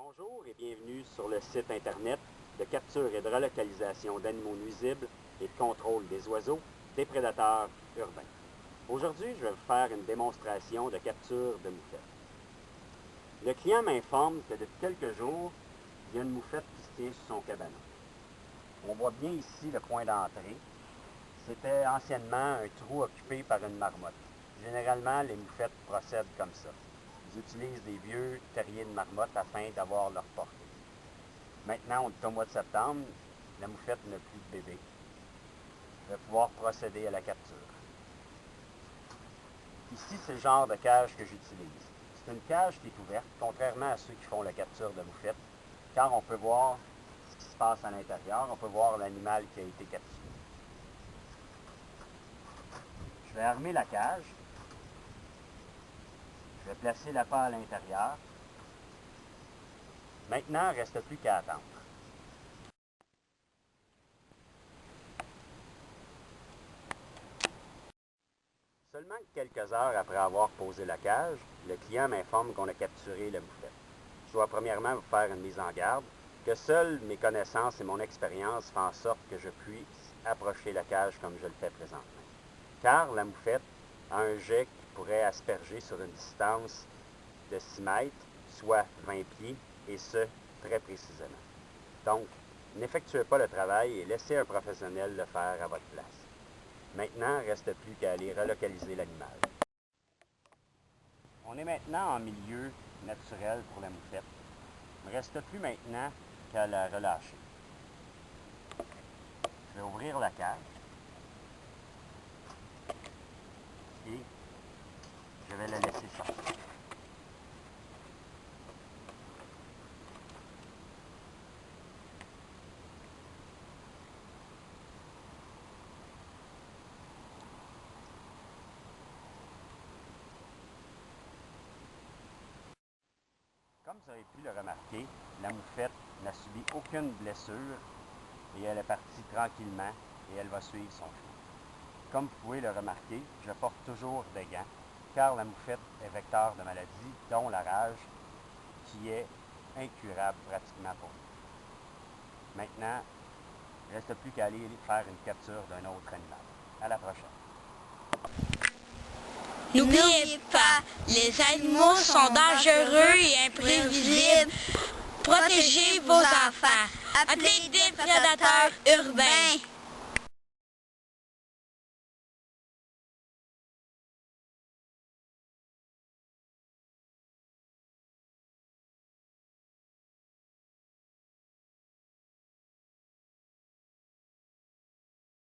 Bonjour et bienvenue sur le site internet de capture et de relocalisation d'animaux nuisibles et de contrôle des oiseaux, des prédateurs urbains. Aujourd'hui, je vais vous faire une démonstration de capture de moufettes. Le client m'informe que depuis quelques jours, il y a une moufette qui se tient sur son cabanon. On voit bien ici le point d'entrée. C'était anciennement un trou occupé par une marmotte. Généralement, les moufettes procèdent comme ça. Ils utilisent des vieux terriers de marmotte afin d'avoir leur portée. Maintenant, on est au mois de septembre, la moufette n'a plus de bébé. Je vais pouvoir procéder à la capture. Ici, c'est le genre de cage que j'utilise. C'est une cage qui est ouverte, contrairement à ceux qui font la capture de moufette, car on peut voir ce qui se passe à l'intérieur, on peut voir l'animal qui a été capturé. Je vais armer la cage. Je vais placer l'appât à l'intérieur. Maintenant, il ne reste plus qu'à attendre. Seulement quelques heures après avoir posé la cage, le client m'informe qu'on a capturé la moufette. Je dois premièrement vous faire une mise en garde, que seules mes connaissances et mon expérience font en sorte que je puisse approcher la cage comme je le fais présentement. Car la moufette a un jet qui pourrait asperger sur une distance de 6 mètres, soit 20 pieds, et ce, très précisément. Donc, n'effectuez pas le travail et laissez un professionnel le faire à votre place. Maintenant, il ne reste plus qu'à aller relocaliser l'animal. On est maintenant en milieu naturel pour la moufette. Il ne reste plus maintenant qu'à la relâcher. Je vais ouvrir la cage. Et je vais la laisser sortir. Comme vous avez pu le remarquer, la moufette n'a subi aucune blessure et elle est partie tranquillement et elle va suivre son chemin. Comme vous pouvez le remarquer, je porte toujours des gants car la moufette est vecteur de maladies, dont la rage, qui est incurable pratiquement pour nous. Maintenant, il ne reste plus qu'à aller faire une capture d'un autre animal. À la prochaine. N'oubliez pas, les animaux sont dangereux et imprévisibles. Protégez vos enfants. Appelez des prédateurs urbains.